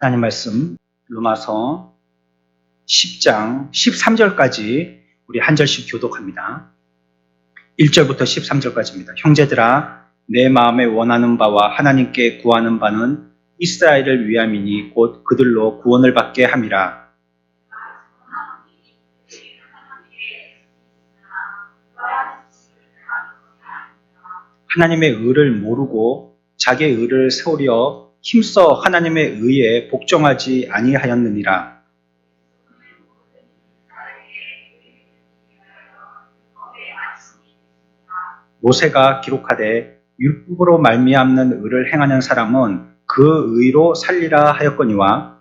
하나님 말씀 로마서 10장 13절까지 우리 한 절씩 교독합니다. 1절부터 13절까지입니다. 형제들아, 내 마음에 원하는 바와 하나님께 구하는 바는 이스라엘을 위함이니 곧 그들로 구원을 받게 함이라. 하나님의 의를 모르고 자기의 의를 세우려 힘써 하나님의 의에 복종하지 아니하였느니라. 모세가 기록하되 율법으로 말미암는 의를 행하는 사람은 그 의로 살리라 하였거니와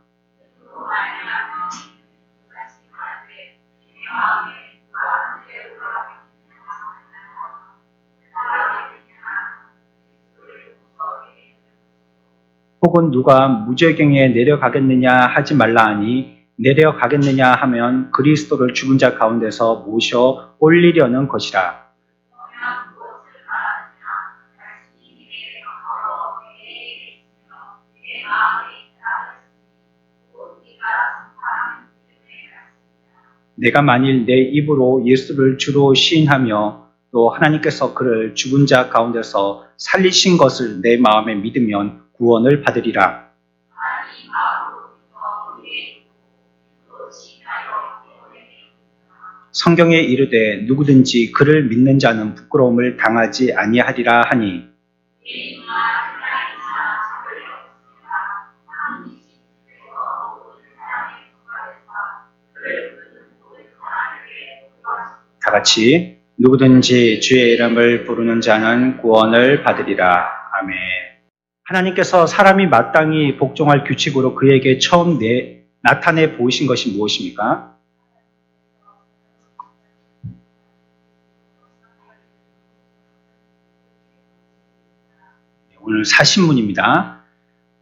혹은 누가 무저갱에 내려가겠느냐 하지 말라 하니 내려가겠느냐 하면 그리스도를 죽은 자 가운데서 모셔 올리려는 것이라. 내가 만일 내 입으로 예수를 주로 시인하며 또 하나님께서 그를 죽은 자 가운데서 살리신 것을 내 마음에 믿으면 구원을 받으리라. 성경에 이르되 누구든지 그를 믿는 자는 부끄러움을 당하지 아니하리라 하니 다 같이 누구든지 주의 이름을 부르는 자는 구원을 받으리라. 아멘. 하나님께서 사람이 마땅히 복종할 규칙으로 그에게 처음 나타내 보이신 것이 무엇입니까? 오늘 사신문입니다.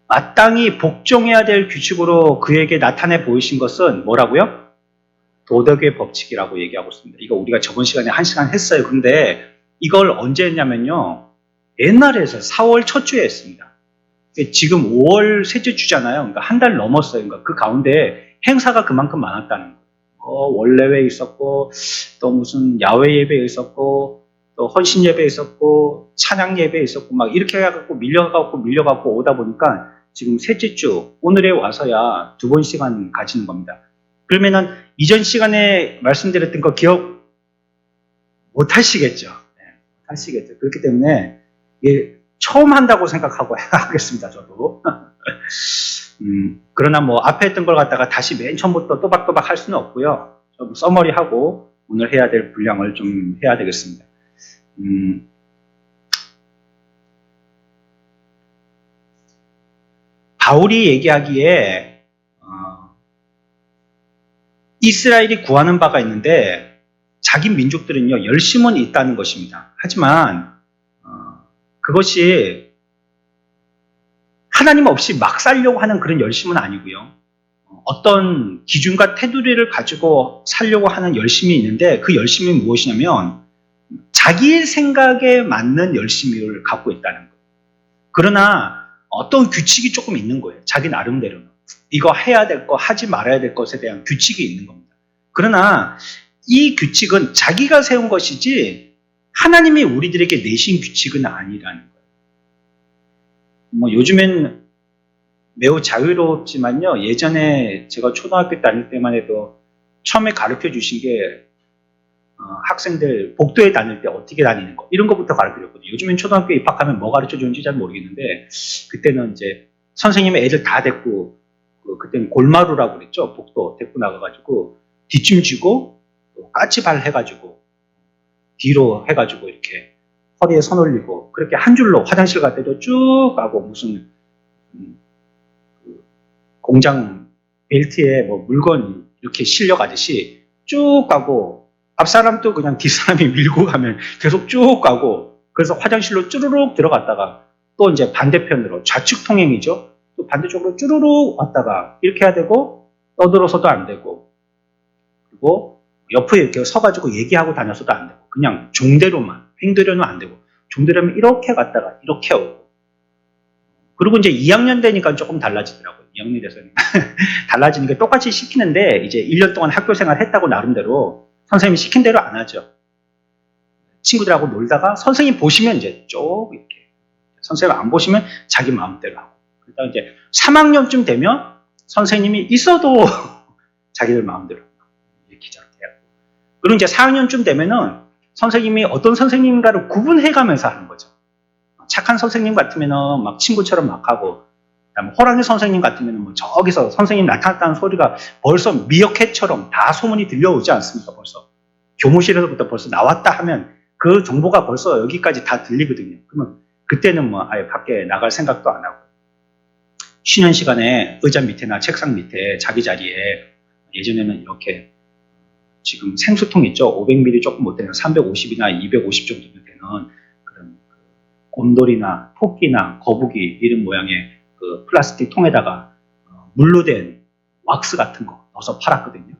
마땅히 복종해야 될 규칙으로 그에게 나타내 보이신 것은 뭐라고요? 도덕의 법칙이라고 얘기하고 있습니다. 이거 우리가 저번 시간에 1시간 했어요. 근데 이걸 언제 했냐면요. 옛날에 해서 4월 첫 주에 했습니다. 지금 5월 셋째 주잖아요. 그러니까 한 달 넘었어요. 그러니까 그 가운데 행사가 그만큼 많았다는 거예요. 원래회 있었고, 또 무슨 야외 예배 있었고, 또 헌신 예배 있었고, 찬양 예배 있었고, 막 이렇게 해갖고 밀려갖고 오다 보니까 지금 셋째 주, 오늘에 와서야 2번씩만 가지는 겁니다. 그러면은 이전 시간에 말씀드렸던 거 기억 못 하시겠죠? 네, 못 하시겠죠. 그렇기 때문에 처음 한다고 생각하고 하겠습니다. 저도. 그러나 뭐 앞에 했던 걸 갖다가 다시 맨 처음부터 또박또박 할 수는 없고요. 좀 써머리하고 오늘 해야 될 분량을 좀 해야 되겠습니다. 바울이 얘기하기에 이스라엘이 구하는 바가 있는데 자기 민족들은요 열심은 있다는 것입니다. 하지만 그것이 하나님 없이 막 살려고 하는 그런 열심은 아니고요. 어떤 기준과 테두리를 가지고 살려고 하는 열심이 있는데 그 열심이 무엇이냐면 자기 생각에 맞는 열심을 갖고 있다는 거예요. 그러나 어떤 규칙이 조금 있는 거예요. 자기 나름대로는. 이거 해야 될 거, 하지 말아야 될 것에 대한 규칙이 있는 겁니다. 그러나 이 규칙은 자기가 세운 것이지 하나님이 우리들에게 내신 규칙은 아니라는 거예요. 뭐 요즘엔 매우 자유롭지만요. 예전에 제가 초등학교 다닐 때만 해도 처음에 가르쳐 주신 게 학생들 복도에 다닐 때 어떻게 다니는 거 이런 것부터 가르쳐 줬거든요. 요즘엔 초등학교에 입학하면 뭐 가르쳐 주는지 잘 모르겠는데 그때는 이제 선생님이 애들 다 데리고 그때는 골마루라고 그랬죠. 복도 데리고 나가가지고 뒷짐지고 까치발 해가지고 뒤로 해가지고 이렇게 허리에 손 올리고 그렇게 한 줄로 화장실 갈 때도 쭉 가고 무슨 공장 벨트에 뭐 물건 이렇게 실려가듯이 쭉 가고 앞 사람도 그냥 뒷 사람이 밀고 가면 계속 쭉 가고 그래서 화장실로 쭈루룩 들어갔다가 또 이제 반대편으로 좌측 통행이죠. 또 반대쪽으로 쭈루룩 왔다가 이렇게 해야 되고 떠들어서도 안 되고 그리고 옆에 이렇게 서가지고 얘기하고 다녀서도 안 되고 그냥 종대로만 행대로는 안 되고 종대로면 이렇게 갔다가 이렇게 오고 그리고 이제 2학년 되니까 조금 달라지더라고요. 2학년이 돼서 달라지는 게 똑같이 시키는데 이제 1년 동안 학교 생활 했다고 나름대로 선생님이 시킨 대로 안 하죠. 친구들하고 놀다가 선생님 보시면 이제 쭉 이렇게 선생님 안 보시면 자기 마음대로 하고 그러다 이제 3학년쯤 되면 선생님이 있어도 자기들 마음대로 이렇게 저렇게 하고 그리고 이제 4학년쯤 되면은 선생님이 어떤 선생님인가를 구분해가면서 하는 거죠. 착한 선생님 같으면은 막 친구처럼 막 하고 그다음에 호랑이 선생님 같으면은 뭐 저기서 선생님 나타났다는 소리가 벌써 미어캣처럼 다 소문이 들려오지 않습니까? 벌써 교무실에서부터 벌써 나왔다 하면 그 정보가 벌써 여기까지 다 들리거든요. 그러면 그때는 뭐 아예 밖에 나갈 생각도 안 하고 쉬는 시간에 의자 밑에나 책상 밑에 자기 자리에 예전에는 이렇게 지금 생수통 있죠? 500ml 조금 못 되는 350이나 250 정도 되는 그런 곰돌이나 토끼나 거북이 이런 모양의 그 플라스틱 통에다가 물로 된 왁스 같은 거 넣어서 팔았거든요.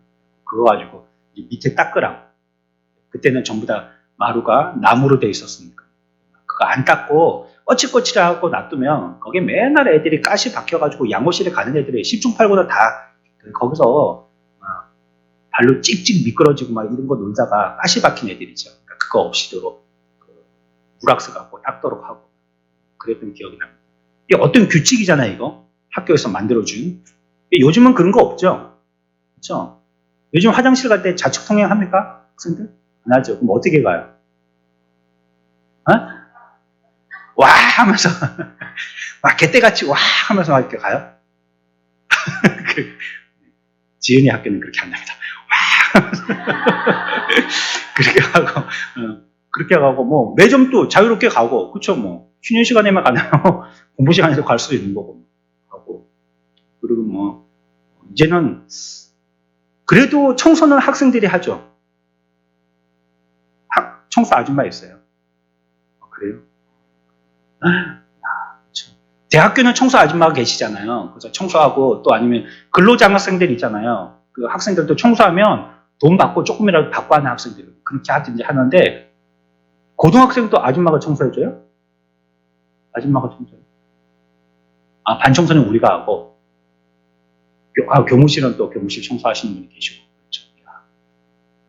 그거 가지고 밑에 닦으라고. 그때는 전부 다 마루가 나무로 돼 있었으니까. 그거 안 닦고 꺼치꺼치하고 놔두면 거기에 맨날 애들이 가시 박혀가지고 양호실에 가는 애들이 10중 8구나 다 거기서 발로 찍찍 미끄러지고 막 이런 거 놀다가 가시 박힌 애들이죠. 그러니까 그거 없이도록 물왁스 갖고 닦도록 하고 그랬던 기억이 납니다. 이게 어떤 규칙이잖아요, 이거. 학교에서 만들어준. 요즘은 그런 거 없죠. 그렇죠? 요즘 화장실 갈 때 좌측 통행 합니까? 학생들? 안 하죠. 그럼 어떻게 가요? 어? 와 하면서 막 개떼같이 와 하면서 막 이렇게 가요? 지은이 학교는 그렇게 안 합니다. 와 하면서 그렇게 하고 그렇게 가고 뭐 매점도 자유롭게 가고 그쵸 뭐 쉬는 시간에만 가면 공부 시간에서 갈 수도 있는 거고 하고 그리고 뭐 이제는 그래도 청소는 학생들이 하죠. 청소 아줌마 있어요. 그래요? 대학교는 청소 아줌마가 계시잖아요. 그래서 청소하고 또 아니면 근로장학생들 있잖아요. 그 학생들도 청소하면 돈 받고 조금이라도 받고 하는 학생들 그렇게 하든지 하는데 고등학생도 아줌마가 청소해줘요? 아줌마가 청소해요? 아, 반청소는 우리가 하고 교무실은 또 교무실 청소하시는 분이 계시고 그렇죠.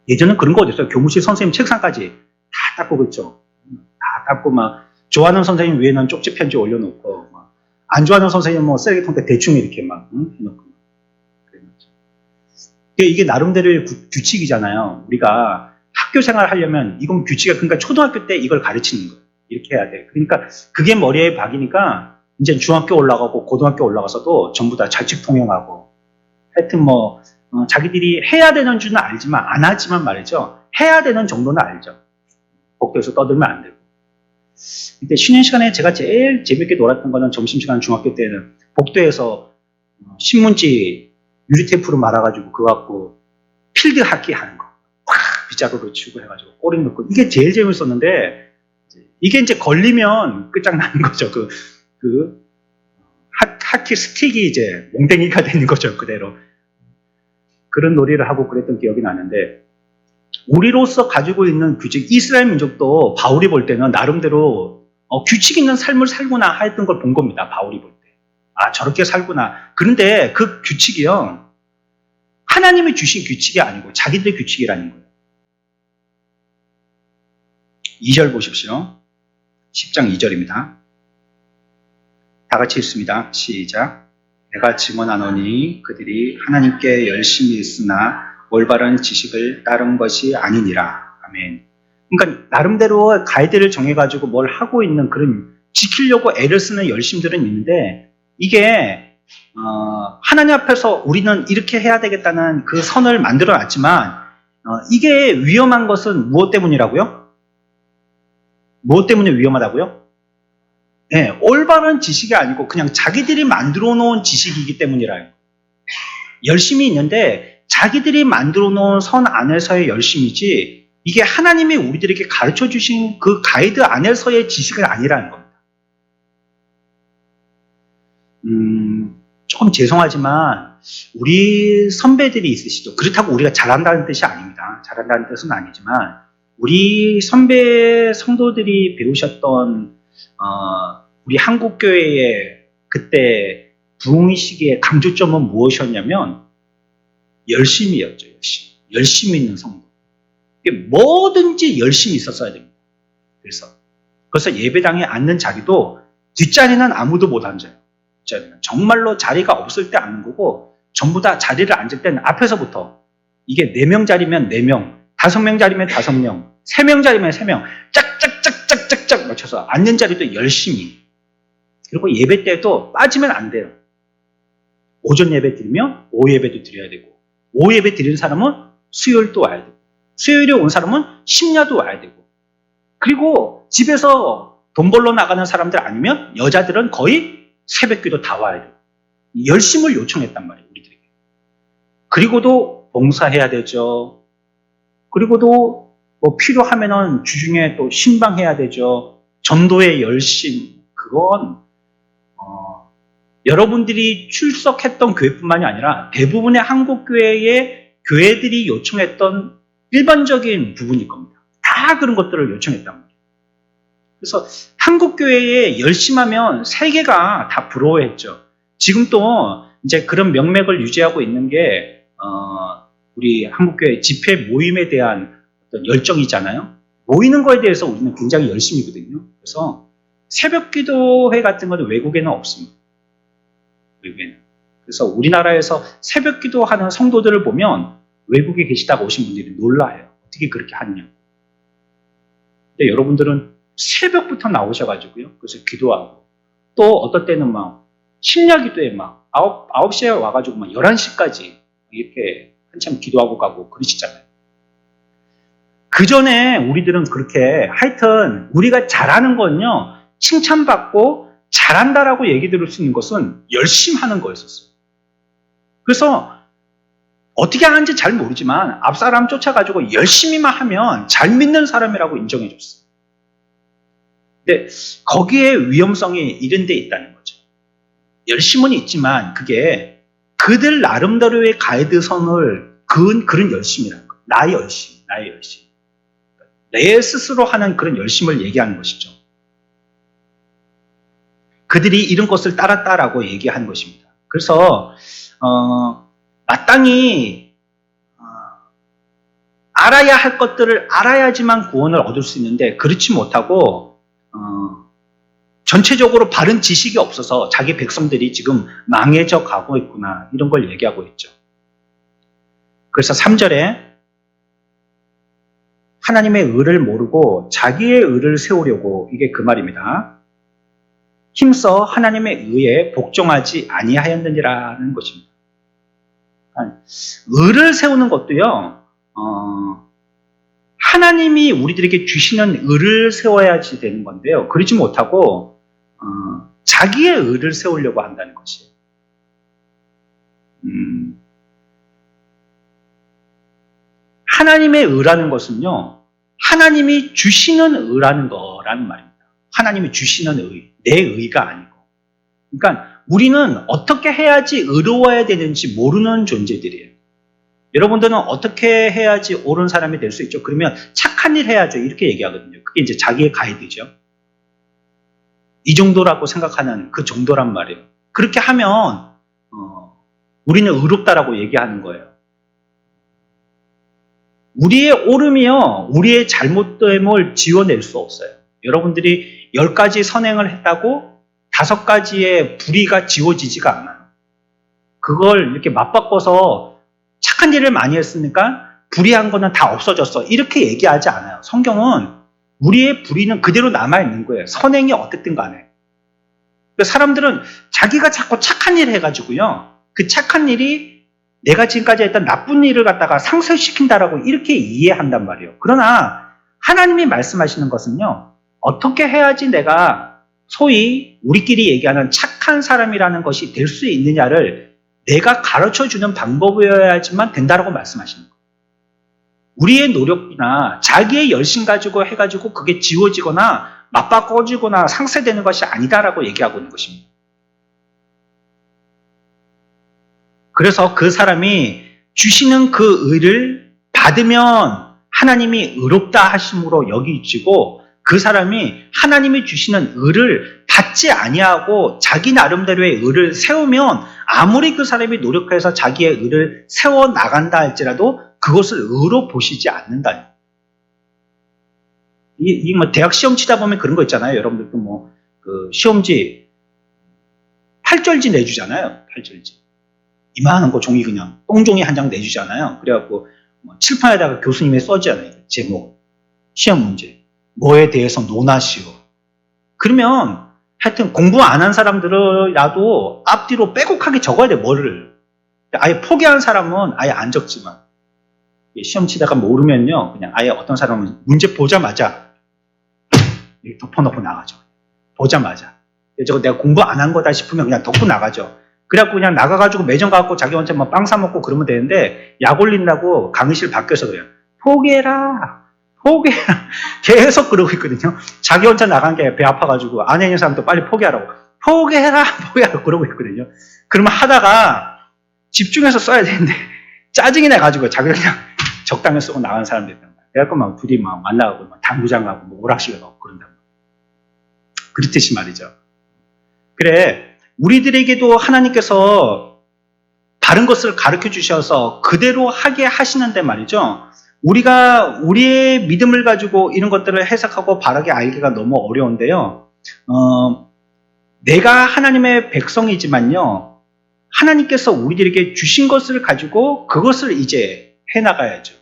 예전엔 그런 거 어딨어요? 교무실 선생님 책상까지 다 닦고 그렇죠. 다 닦고 막 좋아하는 선생님 위에는 쪽지 편지 올려놓고 막 안 좋아하는 선생님 뭐 쓰레기통 때 대충 이렇게 막 해놓고 이게 나름대로의 규칙이잖아요. 우리가 학교 생활을 하려면 이건 규칙이야. 그러니까 초등학교 때 이걸 가르치는 거예요. 이렇게 해야 돼. 그러니까 그게 머리에 박이니까 이제 중학교 올라가고 고등학교 올라가서도 전부 다 자칙 통용하고 하여튼 뭐 자기들이 해야 되는 줄은 알지만 안 하지만 말이죠. 해야 되는 정도는 알죠. 복도에서 떠들면 안 되고. 근데 쉬는 시간에 제가 제일 재밌게 놀았던 거는 점심시간 중학교 때는 복도에서 신문지 유리테이프로 말아가지고 그거 갖고 필드 하키 하는 거. 팍 빗자루로 치고 해가지고 꼬리 넣고 이게 제일 재밌었는데 이게 이제 걸리면 끝장나는 거죠. 하키 스틱이 이제 몽댕이가 되는 거죠. 그대로. 그런 놀이를 하고 그랬던 기억이 나는데 우리로서 가지고 있는 규칙, 이스라엘 민족도 바울이 볼 때는 나름대로 규칙 있는 삶을 살구나 했던 걸 본 겁니다. 바울이 볼 때. 아, 저렇게 살구나. 그런데 그 규칙이요. 하나님이 주신 규칙이 아니고 자기들의 규칙이라는 거예요. 2절 보십시오. 10장 2절입니다. 다 같이 읽습니다. 시작. 내가 증언하노니 그들이 하나님께 열심히 있으나 올바른 지식을 따른 것이 아니니라. 아멘. 그러니까 나름대로 가이드를 정해가지고 뭘 하고 있는 그런 지키려고 애를 쓰는 열심들은 있는데 이게 하나님 앞에서 우리는 이렇게 해야 되겠다는 그 선을 만들어 놨지만 이게 위험한 것은 무엇 때문이라고요? 무엇 때문에 위험하다고요? 네, 올바른 지식이 아니고 그냥 자기들이 만들어 놓은 지식이기 때문이라요. 열심히 있는데 자기들이 만들어 놓은 선 안에서의 열심이지 이게 하나님이 우리들에게 가르쳐 주신 그 가이드 안에서의 지식은 아니라는 겁니다. 조금 죄송하지만 우리 선배들이 있으시죠. 그렇다고 우리가 잘한다는 뜻이 아닙니다. 잘한다는 뜻은 아니지만 우리 선배 성도들이 배우셨던 우리 한국교회의 그때 부흥의 시기의 강조점은 무엇이었냐면 열심이었죠. 열심히 있는 성도. 뭐든지 열심히 있었어야 됩니다. 그래서 예배당에 앉는 자리도 뒷자리는 아무도 못 앉아요. 정말로 자리가 없을 때 앉는 거고 전부 다 자리를 앉을 때는 앞에서부터 이게 4명 자리면 4명, 5명 자리면 5명, 3명 자리면 3명 짝짝짝짝짝짝 맞춰서 앉는 자리도 열심히. 그리고 예배 때도 빠지면 안 돼요. 오전 예배 드리면 오후 예배도 드려야 되고 오후 예배 드리는 사람은 수요일도 와야 되고 수요일에 온 사람은 심야도 와야 되고 그리고 집에서 돈 벌러 나가는 사람들 아니면 여자들은 거의 새벽기도 다 와야 돼요. 열심을 요청했단 말이에요. 우리들에게. 그리고도 봉사해야 되죠. 그리고도 뭐 필요하면은 주중에 또 신방해야 되죠. 전도의 열심. 그건 여러분들이 출석했던 교회뿐만이 아니라 대부분의 한국 교회의 교회들이 요청했던 일반적인 부분일 겁니다. 다 그런 것들을 요청했단 말이에요. 그래서 한국 교회에 열심하면 세계가 다 부러워했죠. 지금도 이제 그런 명맥을 유지하고 있는 게 우리 한국 교회 집회 모임에 대한 어떤 열정이잖아요. 모이는 거에 대해서 우리는 굉장히 열심이거든요. 그래서 새벽 기도회 같은 건 외국에는 없습니다. 외국에는. 그래서 우리나라에서 새벽 기도하는 성도들을 보면 외국에 계시다가 오신 분들이 놀라요. 어떻게 그렇게 하느냐. 근데 여러분들은 새벽부터 나오셔가지고요. 그래서 기도하고 또 어떨 때는 막 심야 기도에 막 9시에 와가지고 막 11시까지 이렇게 한참 기도하고 가고 그러시잖아요. 그 전에 우리들은 그렇게 하여튼 우리가 잘하는 건요. 칭찬받고 잘한다라고 얘기 들을 수 있는 것은 열심히 하는 거였었어요. 그래서 어떻게 하는지 잘 모르지만 앞사람 쫓아가지고 열심히만 하면 잘 믿는 사람이라고 인정해 줬어요. 근데 거기에 위험성이 이런 데 있다는 거죠. 열심은 있지만 그게 그들 나름대로의 가이드선을 그은 그런 열심이라는 거예요. 나의 열심. 내 스스로 하는 그런 열심을 얘기하는 것이죠. 그들이 이런 것을 따랐다라고 얘기한 것입니다. 그래서 마땅히 알아야 할 것들을 알아야지만 구원을 얻을 수 있는데 그렇지 못하고 전체적으로 바른 지식이 없어서 자기 백성들이 지금 망해져 가고 있구나 이런 걸 얘기하고 있죠. 그래서 3절에 하나님의 의를 모르고 자기의 의를 세우려고 이게 그 말입니다. 힘써 하나님의 의에 복종하지 아니하였느니라는 것입니다. 의를 세우는 것도요. 하나님이 우리들에게 주시는 의를 세워야지 되는 건데요. 그러지 못하고 자기의 의를 세우려고 한다는 것이에요. 하나님의 의라는 것은요. 하나님이 주시는 의라는 거라는 말입니다. 하나님이 주시는 의, 내 의가 아니고. 그러니까 우리는 어떻게 해야지 의로워야 되는지 모르는 존재들이에요. 여러분들은 어떻게 해야지 옳은 사람이 될 수 있죠? 그러면 착한 일 해야죠. 이렇게 얘기하거든요. 그게 이제 자기의 가이드죠. 이 정도라고 생각하는 그 정도란 말이에요. 그렇게 하면 우리는 의롭다라고 얘기하는 거예요. 우리의 옳음이요. 우리의 잘못됨을 지워낼 수 없어요. 여러분들이 10가지 선행을 했다고 5가지의 불의가 지워지지가 않아요. 그걸 이렇게 맞바꿔서 착한 일을 많이 했으니까 불의한 거는 다 없어졌어. 이렇게 얘기하지 않아요. 성경은 우리의 불의는 그대로 남아있는 거예요. 선행이 어쨌든 간에. 사람들은 자기가 자꾸 착한 일을 해가지고요. 그 착한 일이 내가 지금까지 했던 나쁜 일을 갖다가 상쇄시킨다라고 이렇게 이해한단 말이에요. 그러나 하나님이 말씀하시는 것은요. 어떻게 해야지 내가 소위 우리끼리 얘기하는 착한 사람이라는 것이 될 수 있느냐를 내가 가르쳐주는 방법이어야지만 된다라고 말씀하시는 거예요. 우리의 노력이나 자기의 열심 가지고 해가지고 그게 지워지거나 맞바꿔지거나 상쇄되는 것이 아니다라고 얘기하고 있는 것입니다. 그래서 그 사람이 주시는 그 의를 받으면 하나님이 의롭다 하심으로 여기지고 그 사람이 하나님이 주시는 의를 받지 아니하고 자기 나름대로의 의를 세우면 아무리 그 사람이 노력해서 자기의 의를 세워 나간다 할지라도 그것을 의로 보시지 않는다. 이 뭐 대학 시험 치다 보면 그런 거 있잖아요. 여러분들도 뭐 그 시험지 8절지 내주잖아요. 8절지. 이만한 거 종이 그냥 똥종이 한 장 내주잖아요. 그래갖고 뭐 칠판에다가 교수님이 써잖아요. 제목, 시험 문제, 뭐에 대해서 논하시오. 그러면 하여튼 공부 안 한 사람들이라도 앞뒤로 빼곡하게 적어야 돼. 뭐를. 아예 포기한 사람은 아예 안 적지만 시험 치다가 모르면요. 그냥 아예 어떤 사람은 문제 보자마자 이렇게 덮어놓고 나가죠. 보자마자. 저거 내가 공부 안 한 거다 싶으면 그냥 덮고 나가죠. 그래갖고 그냥 나가가지고 매점 가갖고 자기 혼자 뭐 빵 사먹고 그러면 되는데 약 올린다고 강의실 밖에서 그래요. 포기해라. 포기해라. 계속 그러고 있거든요. 자기 혼자 나간 게 배 아파가지고 안에 있는 사람도 빨리 포기하라고. 포기해라. 포기하라고 그러고 있거든요. 그러면 하다가 집중해서 써야 되는데 짜증이 나가지고 자기 그냥 적당히 쓰고 나가는 사람들 있단 말이에요. 그래갖고 막 둘이 막 만나고 막 당구장 가고 뭐 오락실에 가고 그런단 말이에요. 그렇듯이 말이죠. 그래, 우리들에게도 하나님께서 다른 것을 가르쳐 주셔서 그대로 하게 하시는데 말이죠. 우리가 우리의 믿음을 가지고 이런 것들을 해석하고 바르게 알기가 너무 어려운데요. 내가 하나님의 백성이지만요. 하나님께서 우리들에게 주신 것을 가지고 그것을 이제 해나가야죠.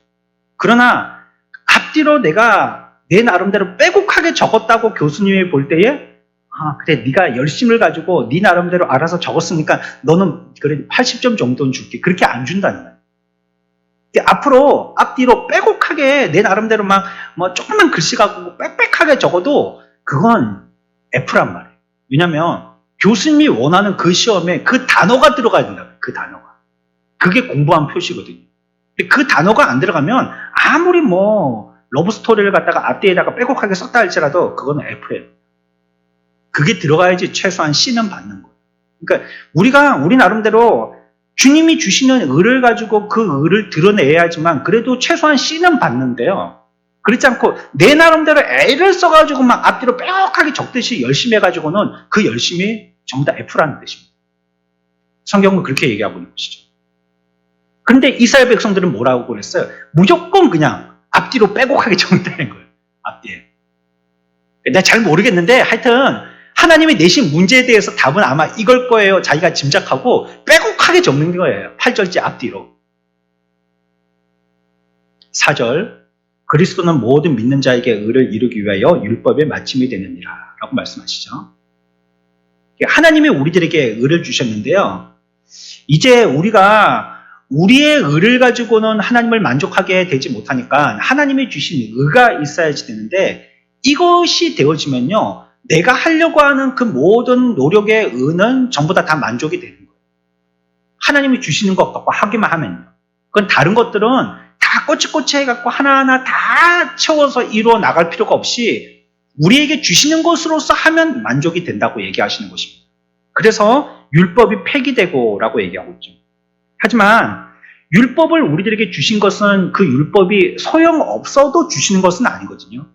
그러나 앞뒤로 내가 내 나름대로 빼곡하게 적었다고 교수님이 볼 때에 아 그래 네가 열심을 가지고 네 나름대로 알아서 적었으니까 너는 그래 80점 정도는 줄게. 그렇게 안 준다는 거예요. 앞으로 앞뒤로 빼곡하게 내 나름대로 막 뭐 조금만 글씨 갖고 빽빽하게 적어도 그건 F란 말이에요. 왜냐하면 교수님이 원하는 그 시험에 그 단어가 들어가야 된다고요. 그 단어가. 그게 공부한 표시거든요. 그 단어가 안 들어가면 아무리 뭐 러브스토리를 갖다가 앞뒤에다가 빼곡하게 썼다 할지라도 그거는 F예요. 그게 들어가야지 최소한 C는 받는 거예요. 그러니까 우리가 우리 나름대로 주님이 주시는 의를 가지고 그 의를 드러내야지만 그래도 최소한 C는 받는데요. 그렇지 않고 내 나름대로 A를 써가지고 막 앞뒤로 빼곡하게 적듯이 열심히 해가지고는 그 열심이 전부 다 F라는 뜻입니다. 성경은 그렇게 얘기하고 있는 것이죠. 그런데 이스라엘 백성들은 뭐라고 그랬어요? 무조건 그냥 앞뒤로 빼곡하게 적는다는 거예요. 앞뒤에. 내가 잘 모르겠는데 하여튼 하나님이 내신 문제에 대해서 답은 아마 이걸 거예요. 자기가 짐작하고 빼곡하게 적는 거예요. 8절째 앞뒤로. 4절 그리스도는 모든 믿는 자에게 의를 이루기 위하여 율법의 마침이 되느니라 라고 말씀하시죠. 하나님이 우리들에게 의를 주셨는데요. 이제 우리가 우리의 의를 가지고는 하나님을 만족하게 되지 못하니까 하나님이 주신 의가 있어야지 되는데 이것이 되어지면요. 내가 하려고 하는 그 모든 노력의 의는 전부 다 만족이 되는 거예요. 하나님이 주시는 것 갖고 하기만 하면요. 그건 다른 것들은 다 꼬치꼬치 해갖고 하나하나 다 채워서 이루어 나갈 필요가 없이 우리에게 주시는 것으로서 하면 만족이 된다고 얘기하시는 것입니다. 그래서 율법이 폐기되고라고 얘기하고 있죠. 하지만 율법을 우리들에게 주신 것은 그 율법이 소용없어도 주시는 것은 아니거든요.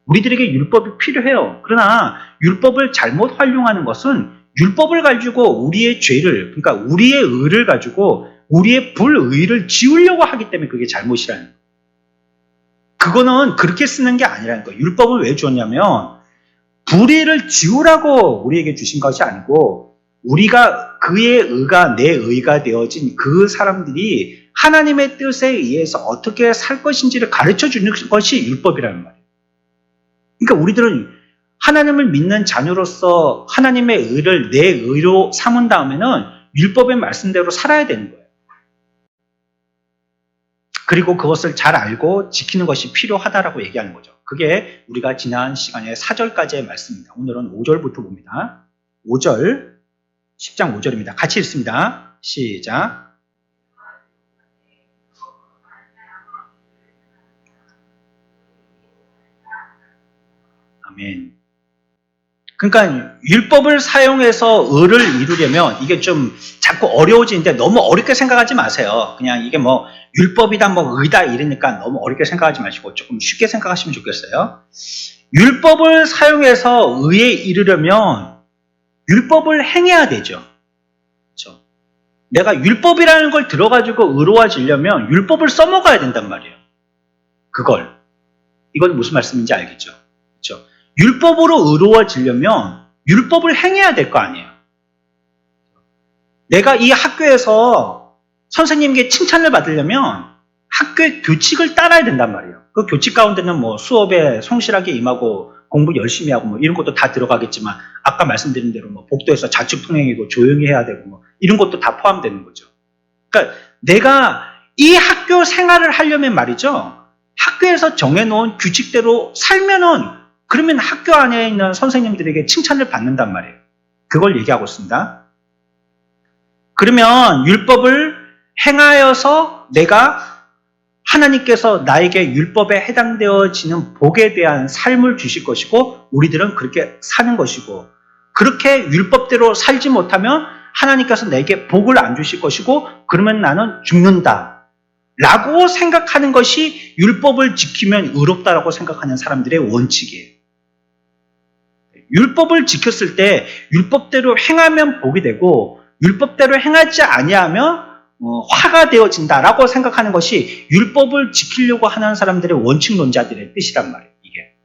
우리들에게 율법이 필요해요. 그러나 율법을 잘못 활용하는 것은 율법을 가지고 우리의 죄를, 그러니까 우리의 의를 가지고 우리의 불의를 지우려고 하기 때문에 그게 잘못이라는 거예요. 그거는 그렇게 쓰는 게 아니라는 거예요. 율법을 왜 주었냐면 불의를 지우라고 우리에게 주신 것이 아니고 우리가 그의 의가 내 의가 되어진 그 사람들이 하나님의 뜻에 의해서 어떻게 살 것인지를 가르쳐 주는 것이 율법이라는 말이에요. 그러니까 우리들은 하나님을 믿는 자녀로서 하나님의 의를 내 의로 삼은 다음에는 율법의 말씀대로 살아야 되는 거예요. 그리고 그것을 잘 알고 지키는 것이 필요하다라고 얘기하는 거죠. 그게 우리가 지난 시간에 4절까지의 말씀입니다. 오늘은 5절부터 봅니다. 5절, 10장 5절입니다. 같이 읽습니다. 시작. 아멘. 그러니까 율법을 사용해서 의를 이루려면 이게 좀 자꾸 어려워지는데 너무 어렵게 생각하지 마세요. 그냥 이게 뭐 율법이다 뭐 의다 이러니까 너무 어렵게 생각하지 마시고 조금 쉽게 생각하시면 좋겠어요. 율법을 사용해서 의에 이르려면 율법을 행해야 되죠. 그렇죠? 내가 율법이라는 걸 들어가지고 의로워지려면 율법을 써먹어야 된단 말이에요. 그걸. 이건 무슨 말씀인지 알겠죠? 그렇죠? 율법으로 의로워지려면 율법을 행해야 될 거 아니에요. 내가 이 학교에서 선생님께 칭찬을 받으려면 학교의 규칙을 따라야 된단 말이에요. 그 규칙 가운데는 뭐 수업에 성실하게 임하고 공부 열심히 하고 뭐 이런 것도 다 들어가겠지만 아까 말씀드린 대로 뭐 복도에서 자축통행이고 조용히 해야 되고 뭐 이런 것도 다 포함되는 거죠. 그러니까 내가 이 학교 생활을 하려면 말이죠. 학교에서 정해놓은 규칙대로 살면은 그러면 학교 안에 있는 선생님들에게 칭찬을 받는단 말이에요. 그걸 얘기하고 있습니다. 그러면 율법을 행하여서 내가 하나님께서 나에게 율법에 해당되어지는 복에 대한 삶을 주실 것이고 우리들은 그렇게 사는 것이고 그렇게 율법대로 살지 못하면 하나님께서 내게 복을 안 주실 것이고 그러면 나는 죽는다 라고 생각하는 것이 율법을 지키면 의롭다라고 생각하는 사람들의 원칙이에요. 율법을 지켰을 때 율법대로 행하면 복이 되고 율법대로 행하지 아니하면 화가 되어진다라고 생각하는 것이 율법을 지키려고 하는 사람들의 원칙론자들의 뜻이란 말이에요. 이게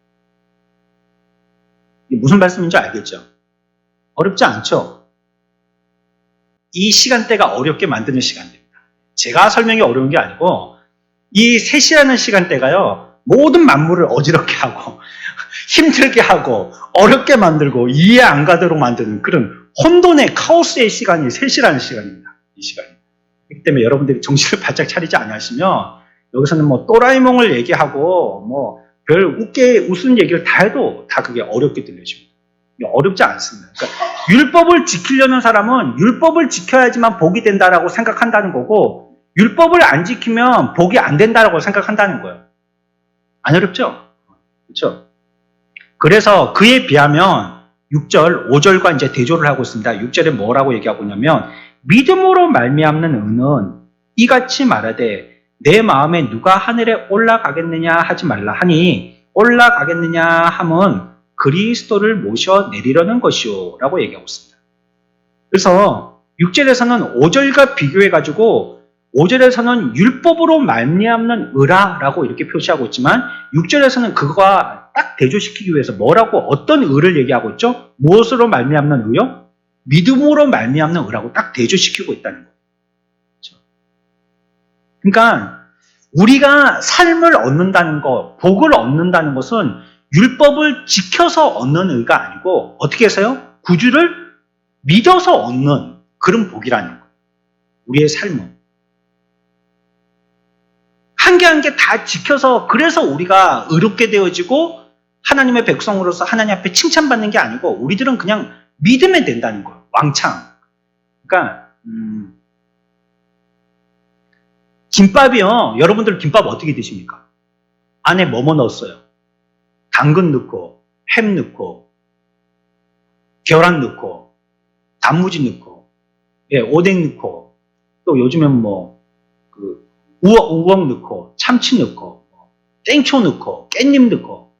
무슨 말씀인지 알겠죠? 어렵지 않죠? 이 시간대가 어렵게 만드는 시간대입니다. 제가 설명이 어려운 게 아니고 이 3시라는 시간대가요. 모든 만물을 어지럽게 하고 힘들게 하고 어렵게 만들고 이해 안 가도록 만드는 그런 혼돈의 카오스의 시간이 3시라는 시간입니다. 이 시간이. 그렇기 때문에 여러분들이 정신을 바짝 차리지 않으시면 여기서는 뭐 또라이몽을 얘기하고 뭐 별 웃게 웃은 얘기를 다 해도 다 그게 어렵게 들려집니다. 어렵지 않습니다. 그러니까 율법을 지키려는 사람은 율법을 지켜야지만 복이 된다라고 생각한다는 거고 율법을 안 지키면 복이 안 된다라고 생각한다는 거예요. 안 어렵죠? 그렇죠? 그래서 그에 비하면 6절, 5절과 이제 대조를 하고 있습니다. 6절에 뭐라고 얘기하고 있냐면 믿음으로 말미암는 의는 이같이 말하되 내 마음에 누가 하늘에 올라가겠느냐 하지 말라 하니 올라가겠느냐 함은 그리스도를 모셔 내리려는 것이요 라고 얘기하고 있습니다. 그래서 6절에서는 5절과 비교해가지고 5절에서는 율법으로 말미암는 의라라고 이렇게 표시하고 있지만 6절에서는 그거와 딱 대조시키기 위해서 뭐라고 어떤 의를 얘기하고 있죠? 무엇으로 말미암는 의요? 믿음으로 말미암는 의라고 딱 대조시키고 있다는 거예요. 그렇죠? 그러니까 우리가 삶을 얻는다는 것, 복을 얻는다는 것은 율법을 지켜서 얻는 의가 아니고 어떻게 해서요? 구주를 믿어서 얻는 그런 복이라는 거예요. 우리의 삶은. 한 개 한 개 다 지켜서 그래서 우리가 의롭게 되어지고 하나님의 백성으로서 하나님 앞에 칭찬받는 게 아니고 우리들은 그냥 믿으면 된다는 거예요. 왕창. 그러니까 김밥이요. 여러분들 김밥 어떻게 드십니까? 안에 뭐뭐 넣었어요? 당근 넣고 햄 넣고 계란 넣고 단무지 넣고 예, 오뎅 넣고 또 요즘엔 뭐 우엉 넣고 참치 넣고 땡초 넣고 깻잎 넣고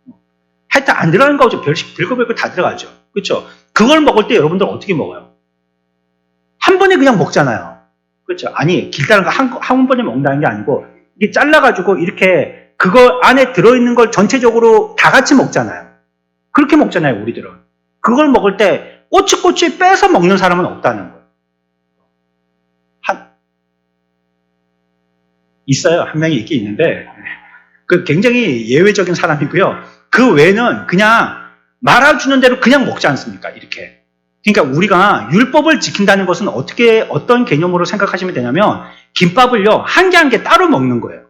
하여튼 안 들어가는 거 없죠. 별거 다 들어가죠. 그렇죠? 그걸 먹을 때 여러분들 어떻게 먹어요? 한 번에 그냥 먹잖아요. 그렇죠? 아니 길다란 거 한 번에 먹는다는 게 아니고 이게 잘라가지고 이렇게 그거 안에 들어있는 걸 전체적으로 다 같이 먹잖아요. 그렇게 먹잖아요, 우리들은. 그걸 먹을 때 꼬치꼬치 빼서 먹는 사람은 없다는 거예요. 있어요. 한 명이 있긴 있는데 그 굉장히 예외적인 사람이고요. 그 외에는 그냥 말아주는 대로 그냥 먹지 않습니까? 이렇게. 그러니까 우리가 율법을 지킨다는 것은 어떤 개념으로 생각하시면 되냐면 김밥을요, 한 개 한 개 따로 먹는 거예요.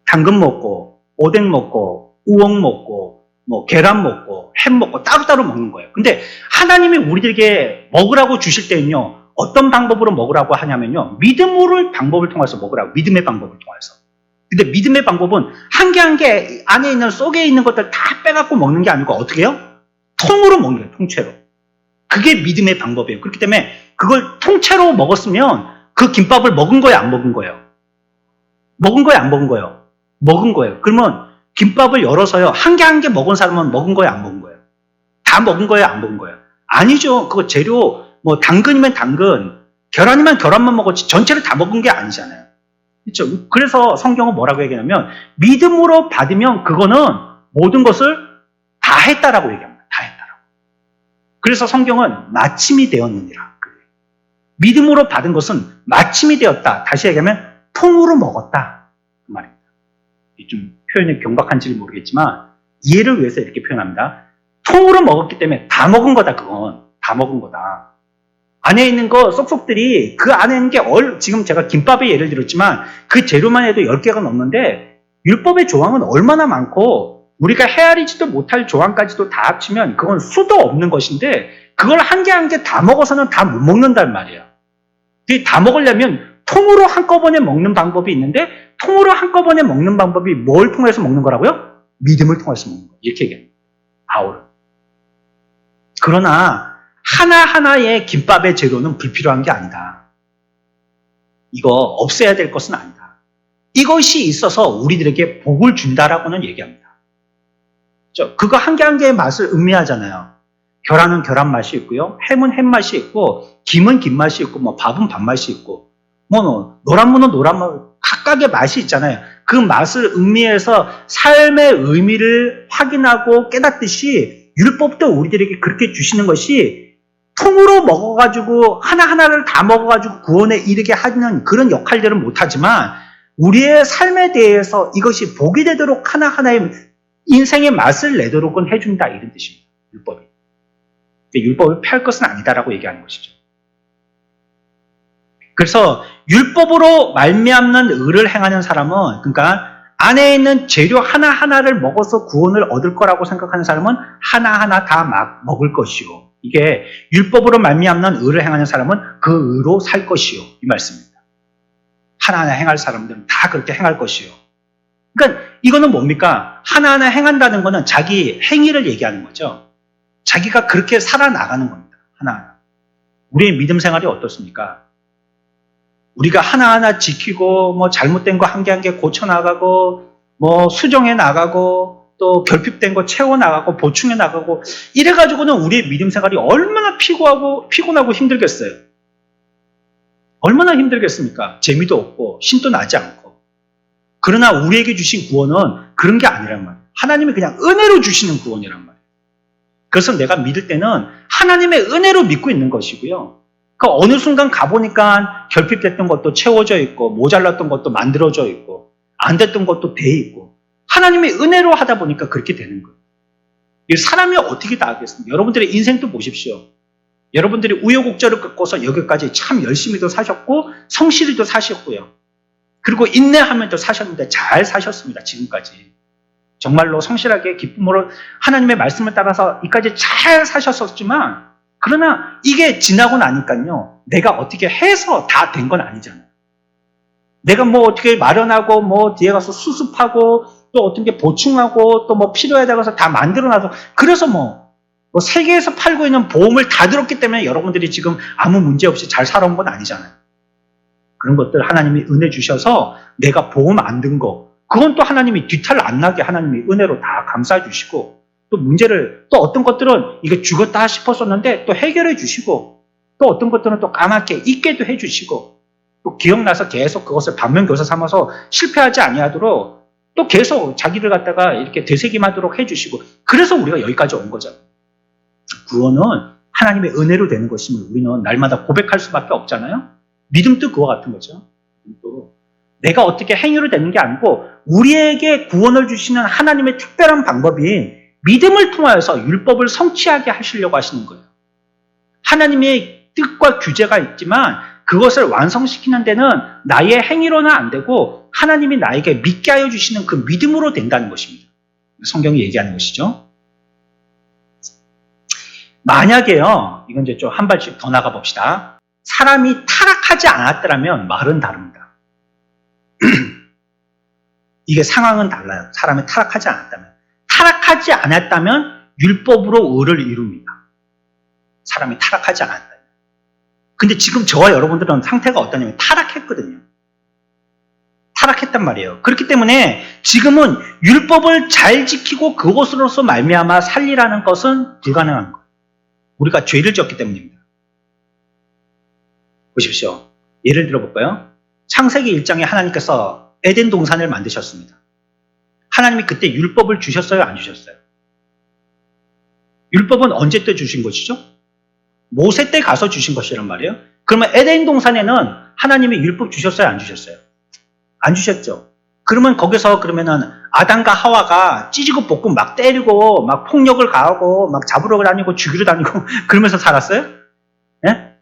당근 먹고 오뎅 먹고 우엉 먹고 뭐 계란 먹고 햄 먹고 따로따로 먹는 거예요. 근데 하나님이 우리들에게 먹으라고 주실 때는요. 어떤 방법으로 먹으라고 하냐면요. 믿음으로 방법을 통해서 먹으라고. 믿음의 방법을 통해서. 근데 믿음의 방법은 한 개 한 개 안에 있는 속에 있는 것들 다 빼갖고 먹는 게 아니고 어떻게 해요? 통으로 먹는 거예요. 통째로. 그게 믿음의 방법이에요. 그렇기 때문에 그걸 통째로 먹었으면 그 김밥을 먹은 거예요? 안 먹은 거예요? 먹은 거예요? 안 먹은 거예요? 먹은 거예요. 그러면 김밥을 열어서요. 한 개 한 개 먹은 사람은 먹은 거예요? 안 먹은 거예요? 다 먹은 거예요? 안 먹은 거예요? 아니죠. 그거 재료 뭐 당근이면 당근, 계란이면 계란만 먹었지 전체를 다 먹은 게 아니잖아요. 그렇죠? 그래서 성경은 뭐라고 얘기하냐면 믿음으로 받으면 그거는 모든 것을 다 했다라고 얘기합니다. 다 했다라고. 그래서 성경은 마침이 되었느니라. 믿음으로 받은 것은 마침이 되었다. 다시 얘기하면 통으로 먹었다. 그 말입니다. 좀 표현이 경박한지는 모르겠지만 이해를 위해서 이렇게 표현합니다. 통으로 먹었기 때문에 다 먹은 거다. 그건 다 먹은 거다. 안에 있는 거 쏙쏙들이 그 안에 있는 게 지금 제가 김밥의 예를 들었지만 그 재료만 해도 10개가 넘는데 율법의 조항은 얼마나 많고 우리가 헤아리지도 못할 조항까지도 다 합치면 그건 수도 없는 것인데 그걸 한 개 한 개 다 먹어서는 다 못 먹는단 말이에요. 다 먹으려면 통으로 한꺼번에 먹는 방법이 있는데 통으로 한꺼번에 먹는 방법이 뭘 통해서 먹는 거라고요? 믿음을 통해서 먹는 거예요. 이렇게 얘기합니다. 바울은. 그러나 하나하나의 김밥의 재료는 불필요한 게 아니다. 이거 없애야 될 것은 아니다. 이것이 있어서 우리들에게 복을 준다라고는 얘기합니다. 그거 한 개 한 개의 맛을 음미하잖아요. 계란은 계란 맛이 있고요. 햄은 햄 맛이 있고 김은 김 맛이 있고 뭐 밥은 밥 맛이 있고 뭐 노란무는 노란맛 각각의 맛이 있잖아요. 그 맛을 음미해서 삶의 의미를 확인하고 깨닫듯이 율법도 우리들에게 그렇게 주시는 것이 통으로 먹어가지고 하나하나를 다 먹어가지고 구원에 이르게 하는 그런 역할들은 못하지만 우리의 삶에 대해서 이것이 복이 되도록 하나하나의 인생의 맛을 내도록은 해준다 이런 뜻입니다. 율법이. 율법을 폐할 것은 아니다라고 얘기하는 것이죠. 그래서 율법으로 말미암는 의를 행하는 사람은 그러니까 안에 있는 재료 하나하나를 먹어서 구원을 얻을 거라고 생각하는 사람은 하나하나 다 막 먹을 것이요. 이게 율법으로 말미암는 의를 행하는 사람은 그 의로 살 것이요. 이 말씀입니다. 하나하나 행할 사람들은 다 그렇게 행할 것이요. 그러니까 이거는 뭡니까? 하나하나 행한다는 거는 자기 행위를 얘기하는 거죠. 자기가 그렇게 살아나가는 겁니다. 하나하나. 우리의 믿음 생활이 어떻습니까? 우리가 하나하나 지키고 뭐 잘못된 거 한 개 한 개 고쳐나가고 뭐 수정해 나가고 또 결핍된 거 채워나가고 보충해 나가고 이래가지고는 우리의 믿음 생활이 얼마나 피곤하고 힘들겠어요. 얼마나 힘들겠습니까? 재미도 없고 신도 나지 않고. 그러나 우리에게 주신 구원은 그런 게 아니란 말이에요. 하나님이 그냥 은혜로 주시는 구원이란 말이에요. 그래서 내가 믿을 때는 하나님의 은혜로 믿고 있는 것이고요. 그 어느 순간 가보니까 결핍됐던 것도 채워져 있고 모자랐던 것도 만들어져 있고 안 됐던 것도 돼 있고 하나님의 은혜로 하다 보니까 그렇게 되는 거예요. 사람이 어떻게 다 하겠습니까? 여러분들의 인생도 보십시오. 여러분들이 우여곡절을 겪고서 여기까지 참 열심히도 사셨고 성실히도 사셨고요. 그리고 인내하면서 사셨는데 잘 사셨습니다. 지금까지. 정말로 성실하게 기쁨으로 하나님의 말씀을 따라서 이까지 잘 사셨었지만 그러나 이게 지나고 나니까요. 내가 어떻게 해서 다 된 건 아니잖아요. 내가 뭐 어떻게 마련하고 뭐 뒤에 가서 수습하고 또 어떤 게 보충하고 또 뭐 필요하다고 해서 다 만들어놔서 그래서 뭐 세계에서 팔고 있는 보험을 다 들었기 때문에 여러분들이 지금 아무 문제 없이 잘 살아온 건 아니잖아요. 그런 것들 하나님이 은혜 주셔서 내가 보험 안 든 거 그건 또 하나님이 뒤탈 안 나게 하나님이 은혜로 다 감싸 주시고 또 문제를 또 어떤 것들은 이게 죽었다 싶었었는데 또 해결해 주시고 또 어떤 것들은 또 까맣게 잊게도 해 주시고 또 기억나서 계속 그것을 반면교사 삼아서 실패하지 아니하도록 또 계속 자기를 갖다가 이렇게 되새김하도록 해 주시고 그래서 우리가 여기까지 온 거잖아요. 구원은 하나님의 은혜로 되는 것임을 우리는 날마다 고백할 수밖에 없잖아요. 믿음도 그와 같은 거죠. 또 내가 어떻게 행위로 되는 게 아니고 우리에게 구원을 주시는 하나님의 특별한 방법인 믿음을 통하여서 율법을 성취하게 하시려고 하시는 거예요. 하나님의 뜻과 규제가 있지만 그것을 완성시키는 데는 나의 행위로는 안 되고 하나님이 나에게 믿게 하여 주시는 그 믿음으로 된다는 것입니다. 성경이 얘기하는 것이죠. 만약에요, 이건 이제 좀 한 발씩 더 나가 봅시다. 사람이 타락하지 않았더라면 말은 다릅니다. 이게 상황은 달라요. 사람이 타락하지 않았다면. 타락하지 않았다면 율법으로 의를 이룹니다. 사람이 타락하지 않았다면. 근데 지금 저와 여러분들은 상태가 어떠냐면 타락했거든요. 타락했단 말이에요. 그렇기 때문에 지금은 율법을 잘 지키고 그것으로서 말미암아 살리라는 것은 불가능한 거예요. 우리가 죄를 지었기 때문입니다. 보십시오. 예를 들어볼까요? 창세기 1장에 하나님께서 에덴 동산을 만드셨습니다. 하나님이 그때 율법을 주셨어요? 안 주셨어요? 율법은 언제 때 주신 것이죠? 모세 때 가서 주신 것이란 말이에요. 그러면 에덴 동산에는 하나님이 율법 주셨어요? 안 주셨어요? 안 주셨죠. 그러면 거기서 그러면은 아담과 하와가 찢고 볶고 막 때리고 막 폭력을 가하고 막 잡으러 다니고 죽이러 다니고 그러면서 살았어요? 예?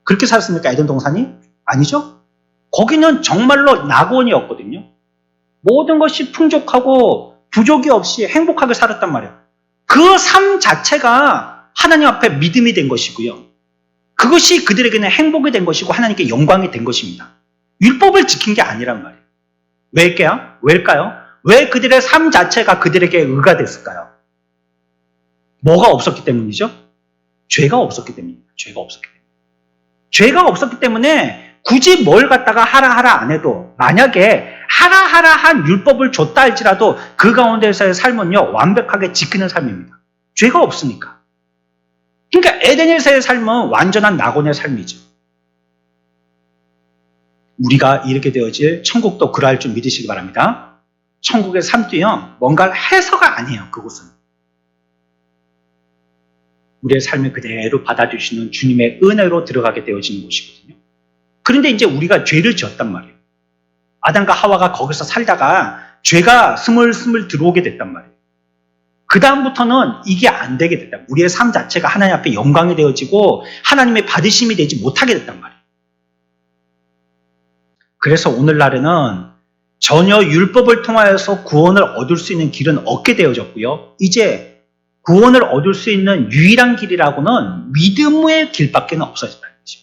그렇게 살았습니까? 에덴 동산이? 아니죠. 거기는 정말로 낙원이었거든요. 모든 것이 풍족하고 부족이 없이 행복하게 살았단 말이에요. 그 삶 자체가 하나님 앞에 믿음이 된 것이고요. 그것이 그들에게는 행복이 된 것이고 하나님께 영광이 된 것입니다. 율법을 지킨 게 아니란 말이에요. 왜일까요? 왜 그들의 삶 자체가 그들에게 의가 됐을까요? 뭐가 없었기 때문이죠? 죄가 없었기 때문입니다. 죄가 없었기 때문에 굳이 뭘 갖다가 하라 안 해도 만약에 하라 한 율법을 줬다 할지라도 그 가운데서의 삶은요 완벽하게 지키는 삶입니다. 죄가 없으니까. 그러니까 에덴에서의 삶은 완전한 낙원의 삶이죠. 우리가 이렇게 되어질 천국도 그러할 줄 믿으시기 바랍니다. 천국의 삶도요 뭔가 해서가 아니에요. 그곳은 우리의 삶을 그대로 받아주시는 주님의 은혜로 들어가게 되어지는 곳이거든요. 그런데 이제 우리가 죄를 지었단 말이에요. 아담과 하와가 거기서 살다가 죄가 스물스물 들어오게 됐단 말이에요. 그 다음부터는 이게 안 되게 됐다. 우리의 삶 자체가 하나님 앞에 영광이 되어지고 하나님의 받으심이 되지 못하게 됐단 말이에요. 그래서 오늘날에는 전혀 율법을 통하여서 구원을 얻을 수 있는 길은 없게 되어졌고요. 이제 구원을 얻을 수 있는 유일한 길이라고는 믿음의 길밖에 없어졌다는 거죠.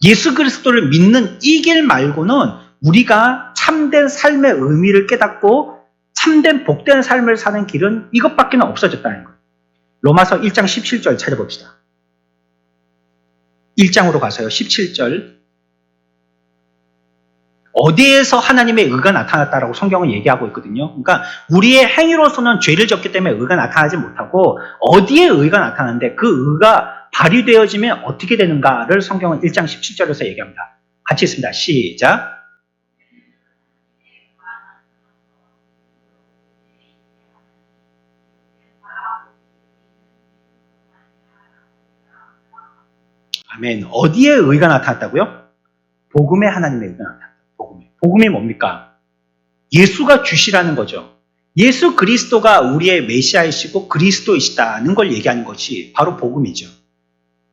예수 그리스도를 믿는 이 길 말고는 우리가 참된 삶의 의미를 깨닫고 참된 복된 삶을 사는 길은 이것밖에 없어졌다는 거예요. 로마서 1장 17절 찾아봅시다. 1장으로 가서요. 17절. 어디에서 하나님의 의가 나타났다라고 성경은 얘기하고 있거든요. 그러니까 우리의 행위로서는 죄를 졌기 때문에 의가 나타나지 못하고 어디에 의가 나타나는데 그 의가 발휘되어지면 어떻게 되는가를 성경은 1장 17절에서 얘기합니다. 같이 있습니다. 시작. 아멘. 어디에 의가 나타났다고요? 복음에 하나님의 의가 나타났다. 복음이 뭡니까? 예수가 주시라는 거죠. 예수 그리스도가 우리의 메시아이시고 그리스도이시다는 걸 얘기하는 것이 바로 복음이죠.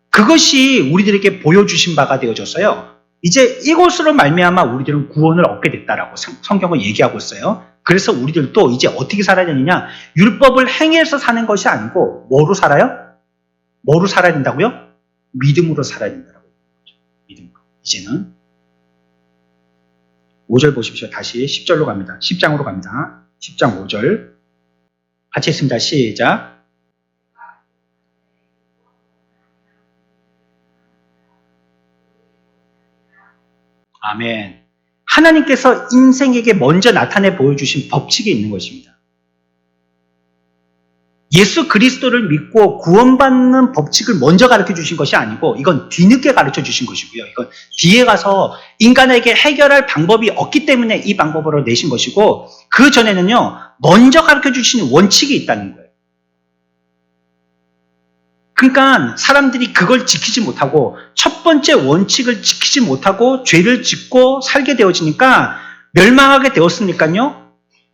그것이 우리들에게 보여주신 바가 되어졌어요. 이제 이것으로 말미암아 우리들은 구원을 얻게 됐다라고 성경은 얘기하고 있어요. 그래서 우리들도 이제 어떻게 살아야 되느냐? 율법을 행해서 사는 것이 아니고 뭐로 살아요? 뭐로 살아야 된다고요? 믿음으로 살아야 된다고. 믿음으로. 이제는 5절 보십시오. 다시 10절로 갑니다. 10장으로 갑니다. 10장 5절. 같이 있습니다. 시작. 아멘. 하나님께서 인생에게 먼저 나타내 보여주신 법칙이 있는 것입니다. 예수 그리스도를 믿고 구원받는 법칙을 먼저 가르쳐 주신 것이 아니고 이건 뒤늦게 가르쳐 주신 것이고요. 이건 뒤에 가서 인간에게 해결할 방법이 없기 때문에 이 방법으로 내신 것이고 그 전에는요. 먼저 가르쳐 주신 원칙이 있다는 거예요. 그러니까 사람들이 그걸 지키지 못하고 첫 번째 원칙을 지키지 못하고 죄를 짓고 살게 되어지니까 멸망하게 되었으니까요.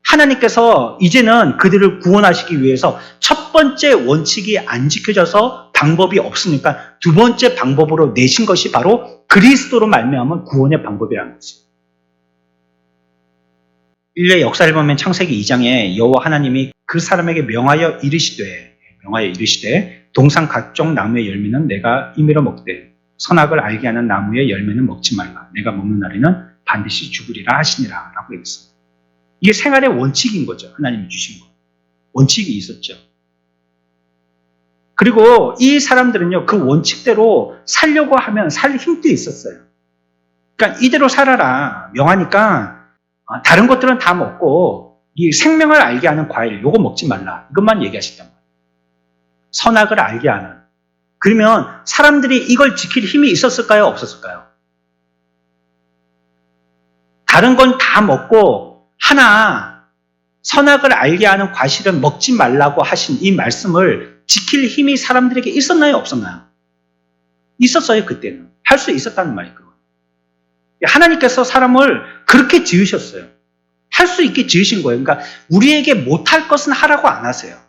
하나님께서 이제는 그들을 구원하시기 위해서 첫 번째 원칙이 안 지켜져서 방법이 없으니까 두 번째 방법으로 내신 것이 바로 그리스도로 말미암은 구원의 방법이라는 거죠. 인류의 역사를 보면 창세기 2장에 여호와 하나님이 그 사람에게 명하여 이르시되 동산 각종 나무의 열매는 내가 임의로 먹되 선악을 알게 하는 나무의 열매는 먹지 말라. 내가 먹는 날에는 반드시 죽으리라 하시니라 라고 했습니다. 이게 생활의 원칙인 거죠. 하나님이 주신 거. 원칙이 있었죠. 그리고 이 사람들은요. 그 원칙대로 살려고 하면 살 힘도 있었어요. 그러니까 이대로 살아라. 명하니까 다른 것들은 다 먹고 이 생명을 알게 하는 과일 요거 먹지 말라. 이것만 얘기하셨단 말이에요. 선악을 알게 하는 그러면 사람들이 이걸 지킬 힘이 있었을까요? 없었을까요? 다른 건 다 먹고 하나 선악을 알게 하는 과실은 먹지 말라고 하신 이 말씀을 지킬 힘이 사람들에게 있었나요? 없었나요? 있었어요. 그때는. 할 수 있었다는 말이에요. 하나님께서 사람을 그렇게 지으셨어요. 할 수 있게 지으신 거예요. 그러니까 우리에게 못할 것은 하라고 안 하세요.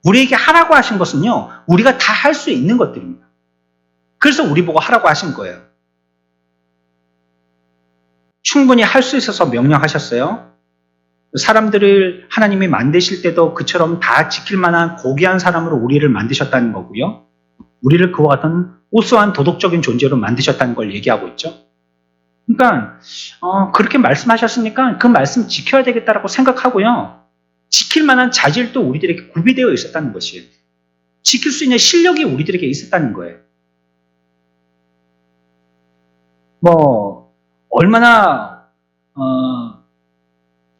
우리에게 하라고 하신 것은요, 우리가 다 할 수 있는 것들입니다. 그래서 우리 보고 하라고 하신 거예요. 충분히 할 수 있어서 명령하셨어요. 사람들을 하나님이 만드실 때도 그처럼 다 지킬 만한 고귀한 사람으로 우리를 만드셨다는 거고요. 우리를 그와 같은 우수한 도덕적인 존재로 만드셨다는 걸 얘기하고 있죠. 그러니까 그렇게 말씀하셨으니까 그 말씀 지켜야 되겠다라고 생각하고요. 지킬 만한 자질도 우리들에게 구비되어 있었다는 것이에요. 지킬 수 있는 실력이 우리들에게 있었다는 거예요. 얼마나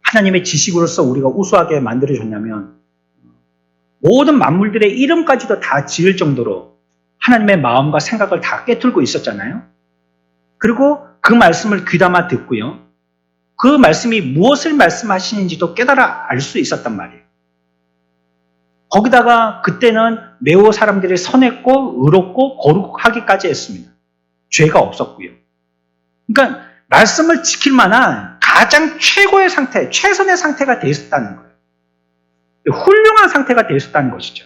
하나님의 지식으로서 우리가 우수하게 만들어졌냐면 모든 만물들의 이름까지도 다 지을 정도로 하나님의 마음과 생각을 다 꿰뚫고 있었잖아요. 그리고 그 말씀을 귀담아 듣고요. 그 말씀이 무엇을 말씀하시는지도 깨달아 알 수 있었단 말이에요. 거기다가 그때는 매우 사람들이 선했고 의롭고 거룩하기까지 했습니다. 죄가 없었고요. 그러니까 말씀을 지킬 만한 가장 최고의 상태, 최선의 상태가 되어 있었다는 거예요. 훌륭한 상태가 되어 있었다는 것이죠.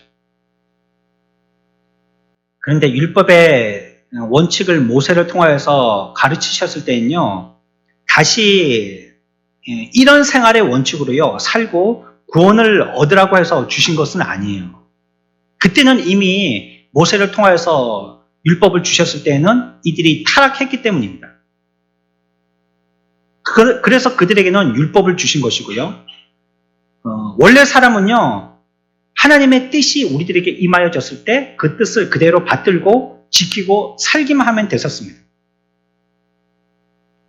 그런데 율법의 원칙을 모세를 통하여서 가르치셨을 때는요, 다시 이런 생활의 원칙으로요, 살고 구원을 얻으라고 해서 주신 것은 아니에요. 그때는 이미 모세를 통하여서 율법을 주셨을 때는 이들이 타락했기 때문입니다. 그래서 그들에게는 율법을 주신 것이고요. 원래 사람은요, 하나님의 뜻이 우리들에게 임하여졌을 때 그 뜻을 그대로 받들고 지키고 살기만 하면 됐었습니다.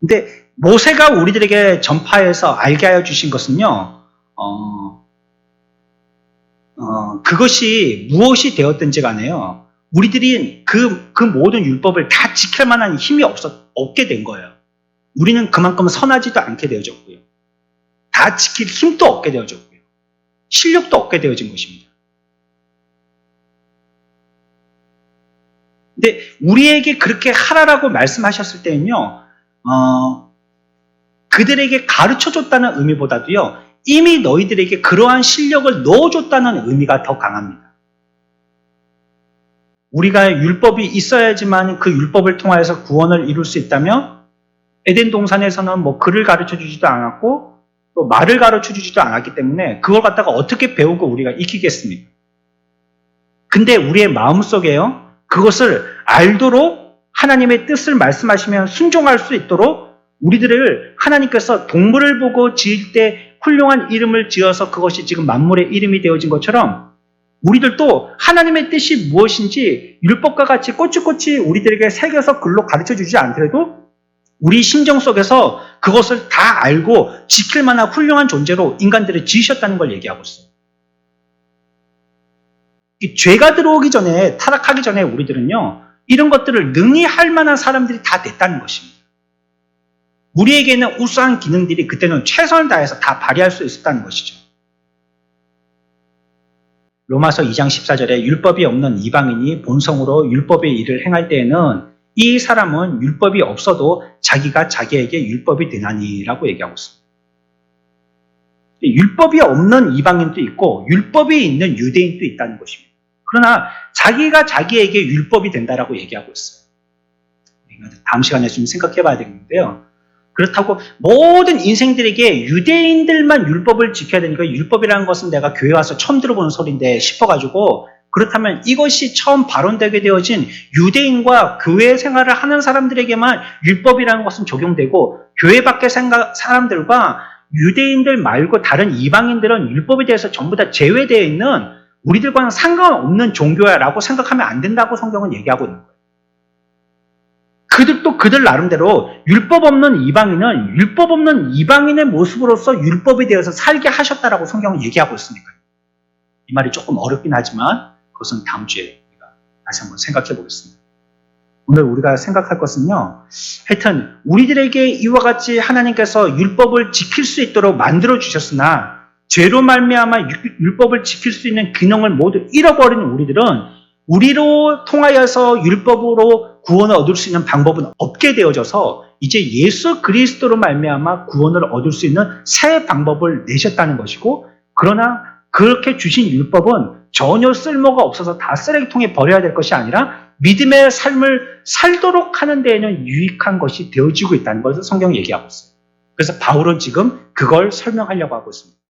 근데 모세가 우리들에게 전파해서 알게 하여 주신 것은요, 그것이 무엇이 되었든지 간에요, 우리들이 그 모든 율법을 다 지킬 만한 힘이 없게 된 거예요. 우리는 그만큼 선하지도 않게 되어졌고요. 다 지킬 힘도 없게 되어졌고요. 실력도 없게 되어진 것입니다. 근데 우리에게 그렇게 하라라고 말씀하셨을 때는요, 그들에게 가르쳐줬다는 의미보다도요, 이미 너희들에게 그러한 실력을 넣어줬다는 의미가 더 강합니다. 우리가 율법이 있어야지만 그 율법을 통하여서 구원을 이룰 수 있다면 에덴 동산에서는 글을 가르쳐주지도 않았고 또 말을 가르쳐주지도 않았기 때문에 그걸 갖다가 어떻게 배우고 우리가 익히겠습니까? 근데 우리의 마음속에요, 그것을 알도록 하나님의 뜻을 말씀하시면 순종할 수 있도록 우리들을 하나님께서 동물을 보고 지을 때 훌륭한 이름을 지어서 그것이 지금 만물의 이름이 되어진 것처럼 우리들도 하나님의 뜻이 무엇인지 율법과 같이 꼬치꼬치 우리들에게 새겨서 글로 가르쳐주지 않더라도 우리 심정 속에서 그것을 다 알고 지킬 만한 훌륭한 존재로 인간들을 지으셨다는 걸 얘기하고 있어요. 이 죄가 들어오기 전에, 타락하기 전에 우리들은요, 이런 것들을 능히 할 만한 사람들이 다 됐다는 것입니다. 우리에게는 우수한 기능들이 그때는 최선을 다해서 다 발휘할 수 있었다는 것이죠. 로마서 2장 14절에 율법이 없는 이방인이 본성으로 율법의 일을 행할 때에는 이 사람은 율법이 없어도 자기가 자기에게 율법이 되나니라고 얘기하고 있습니다. 율법이 없는 이방인도 있고 율법이 있는 유대인도 있다는 것입니다. 그러나 자기가 자기에게 율법이 된다라고 얘기하고 있어요. 다음 시간에 좀 생각해 봐야 되겠는데요. 그렇다고 모든 인생들에게 유대인들만 율법을 지켜야 되니까 율법이라는 것은 내가 교회 와서 처음 들어보는 소리인데 싶어가지고, 그렇다면 이것이 처음 발언되게 되어진 유대인과 교회 생활을 하는 사람들에게만 율법이라는 것은 적용되고 교회 밖의 사람들과 유대인들 말고 다른 이방인들은 율법에 대해서 전부 다 제외되어 있는 우리들과는 상관없는 종교야라고 생각하면 안 된다고 성경은 얘기하고 있는 거예요. 그들도 그들 나름대로 율법 없는 이방인은 율법 없는 이방인의 모습으로서 율법에 대해서 살게 하셨다라고 성경은 얘기하고 있으니까요. 이 말이 조금 어렵긴 하지만 그것은 다음 주에 다시 한번 생각해 보겠습니다. 오늘 우리가 생각할 것은요, 하여튼 우리들에게 이와 같이 하나님께서 율법을 지킬 수 있도록 만들어 주셨으나 죄로 말미암아 율법을 지킬 수 있는 기능을 모두 잃어버린 우리들은 우리로 통하여서 율법으로 구원을 얻을 수 있는 방법은 없게 되어져서 이제 예수 그리스도로 말미암아 구원을 얻을 수 있는 새 방법을 내셨다는 것이고, 그러나 그렇게 주신 율법은 전혀 쓸모가 없어서 다 쓰레기통에 버려야 될 것이 아니라 믿음의 삶을 살도록 하는 데에는 유익한 것이 되어지고 있다는 것을 성경이 얘기하고 있어요. 그래서 바울은 지금 그걸 설명하려고 하고 있습니다.